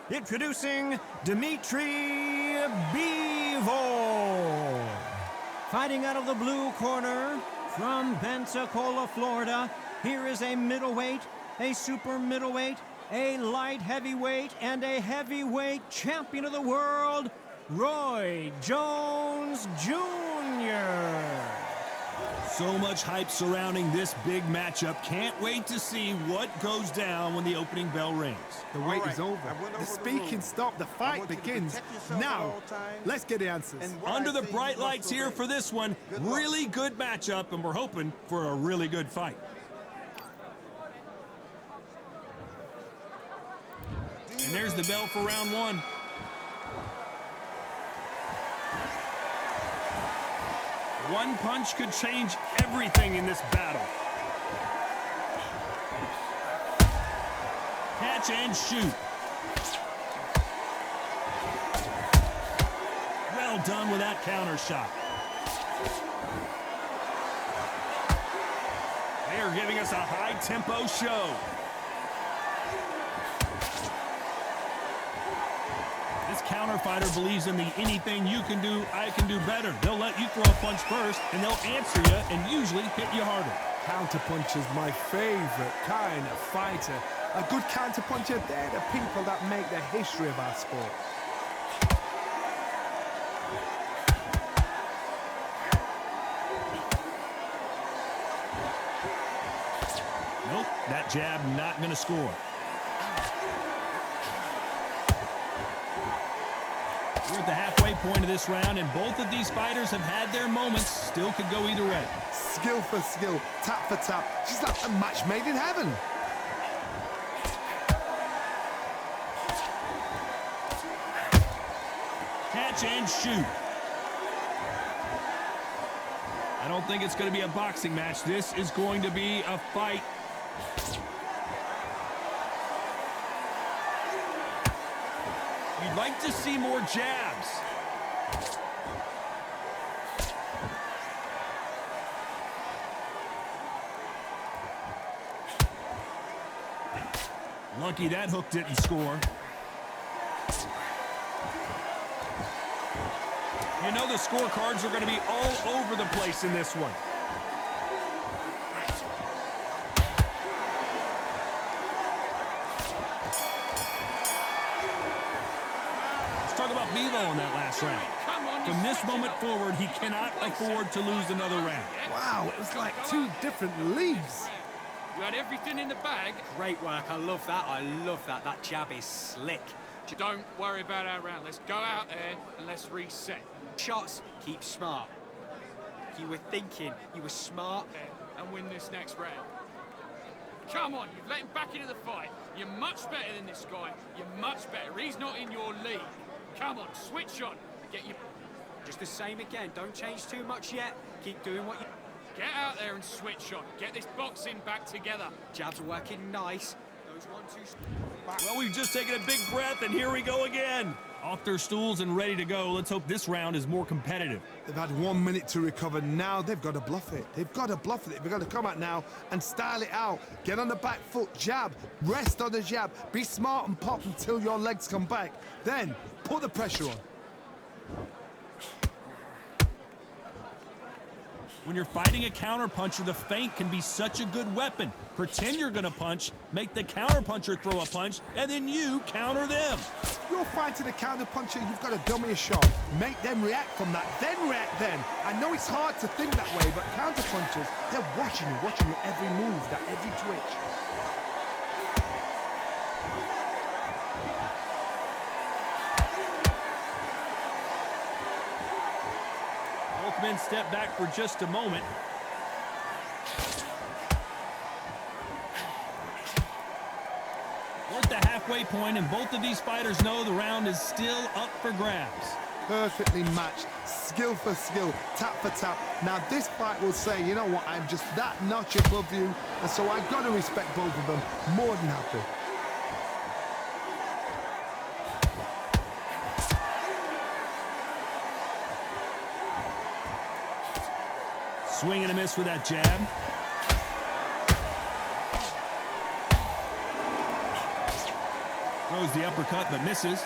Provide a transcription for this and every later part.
Introducing Dmitry Bivol. Fighting out of the blue corner from Pensacola, Florida. Here is a middleweight, a super middleweight, a light heavyweight, and a heavyweight champion of the world, Roy Jones Jr. So much hype surrounding this big matchup. Can't wait to see what goes down when the opening bell rings. The wait is over. The speaking stopped. The fight begins. Now, let's get the answers. Under the bright lights here for this one. Really good matchup, and we're hoping for a really good fight. And there's the bell for round one. One punch could change everything in this battle. Catch and shoot. Well done with that counter shot. They are giving us a high-tempo show. This counter fighter believes in the anything you can do, I can do better. They'll let you throw a punch first, and they'll answer you and usually hit you harder. Counterpuncher's my favorite kind of fighter. A good counterpuncher, they're the people that make the history of our sport. Nope, that jab not going to score. We're at the halfway point of this round, and both of these fighters have had their moments. Still could go either way. Skill for skill, tap for tap. She's like a match made in heaven. Catch and shoot. I don't think it's going to be a boxing match. This is going to be a fight. You'd like to see more jabs. Lucky that hook didn't score. You know the scorecards are going to be all over the place in this one. Talk about Bivol in that last round. From this moment forward, he cannot afford to lose another round. Wow, it was like two different leagues. You had everything in the bag. Great work. I love that. I love that. That jab is slick. Don't worry about our round. Let's go out there and let's reset. Shots, keep smart. You were thinking. You were smart. And win this next round. Come on, you've let him back into the fight. You're much better than this guy. You're much better. He's not in your league. Come on, switch on. Get your... Just the same again. Don't change too much yet. Keep doing what you... Get out there and switch on. Get this boxing back together. Jabs are working nice. Those 1-2... Well, we've just taken a big breath, and here we go again. Off their stools and ready to go. Let's hope this round is more competitive. They've had 1 minute to recover. Now they've got to bluff it. They've got to bluff it. They've got to come out now and style it out. Get on the back foot, jab, rest on the jab. Be smart and pop until your legs come back. Then put the pressure on. When you're fighting a counterpuncher, the feint can be such a good weapon. Pretend you're going to punch, make the counterpuncher throw a punch, and then you counter them. You're fighting a counterpuncher, you've got to dummy a shot. Make them react from that, then react then. I know it's hard to think that way, but counterpunchers, they're watching your every move, that every twitch. Both men step back for just a moment. We're at the halfway point, and both of these fighters know the round is still up for grabs. Perfectly matched, skill for skill, tap for tap. Now this fight will say, you know what, I'm just that notch above you, and so I've got to respect both of them. More than happy. Swing and a miss with that jab. Throws the uppercut but misses.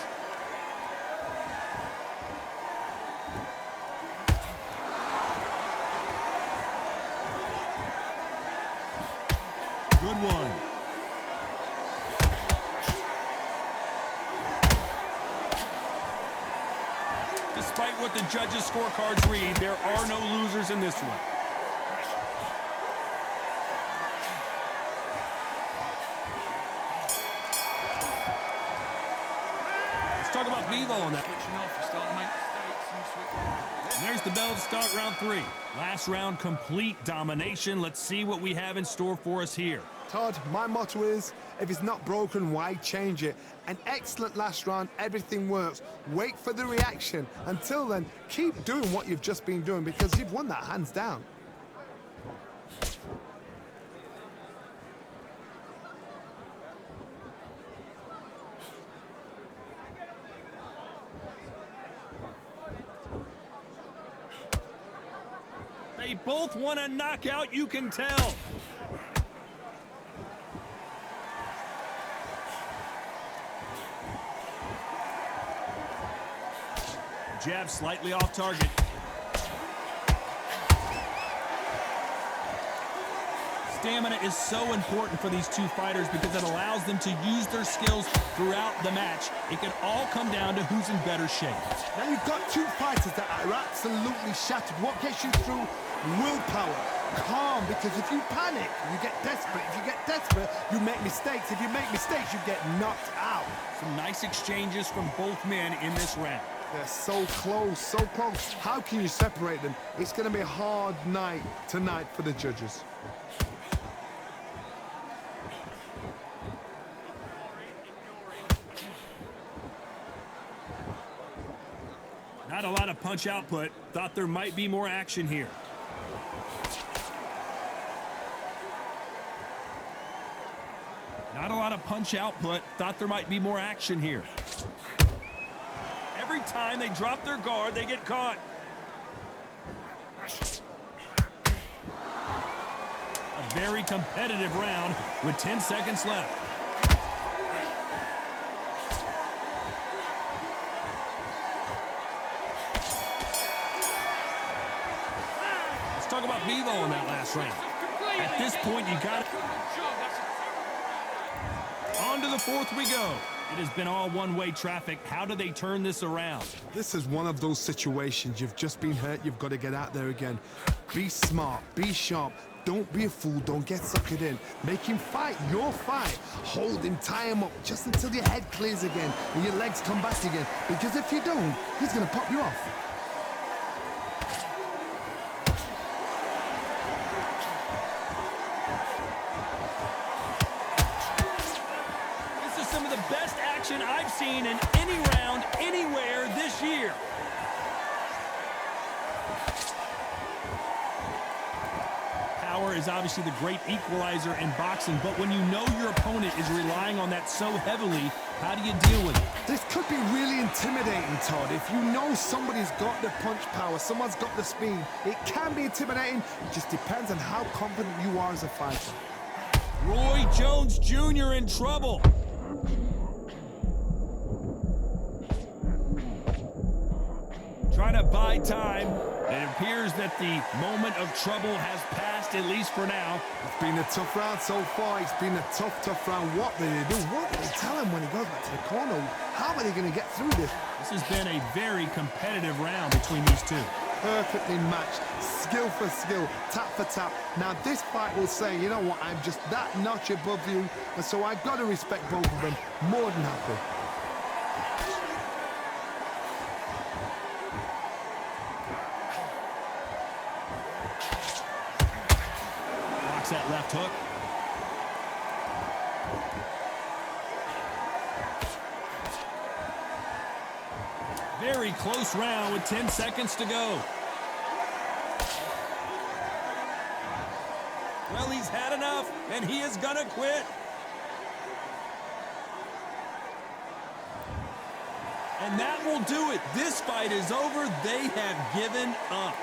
Good one. Despite what the judges' scorecards read, there are no losers in this one. Let's talk about Bevo on that. Switching off, you start to make mistakes and switch. And there's the bell to start round 3. Last round, complete domination. Let's see what we have in store for us here. Todd, my motto is, if it's not broken, why change it? An excellent last round, everything works. Wait for the reaction. Until then, keep doing what you've just been doing because you've won that hands down. They both want a knockout, you can tell. Jab slightly off target. Stamina is so important for these two fighters because it allows them to use their skills throughout the match. It can all come down to who's in better shape. Now you've got two fighters that are absolutely shattered. What gets you through? Willpower. Calm, because if you panic, you get desperate. If you get desperate, you make mistakes. If you make mistakes, you get knocked out. Some nice exchanges from both men in this round. They're so close, so close. How can you separate them? It's going to be a hard night tonight for the judges. Not a lot of punch output. Thought there might be more action here. Not a lot of punch output. Thought there might be more action here. Every time they drop their guard, they get caught. A very competitive round with 10 seconds left. Let's talk about Bevo in that last round. At this point, you got it. On to the fourth we go. It has been all one-way traffic. How do they turn this around? This is one of those situations. You've just been hurt. You've got to get out there again. Be smart. Be sharp. Don't be a fool. Don't get suckered in. Make him fight your fight. Hold him. Tie him up just until your head clears again and your legs come back again. Because if you don't, he's going to pop you off. Some of the best action I've seen in any round, anywhere this year. Power is obviously the great equalizer in boxing, but when you know your opponent is relying on that so heavily, how do you deal with it? This could be really intimidating, Todd. If you know somebody's got the punch power, someone's got the speed, it can be intimidating. It just depends on how confident you are as a fighter. Roy Jones Jr. in trouble. Trying to buy time. It appears that the moment of trouble has passed, at least for now. It's been a tough round so far. It's been a tough round. What do they do? What do they tell him when he goes back to the corner? How are they going to get through this? This has been a very competitive round between these two. Perfectly matched. Skill for skill. Tap for tap. Now this fight will say, you know what, I'm just that notch above you. And so I've got to respect both of them. More than happy. That left hook. Very close round with 10 seconds to go. Well, he's had enough, and he is gonna quit. And that will do it. This fight is over. They have given up.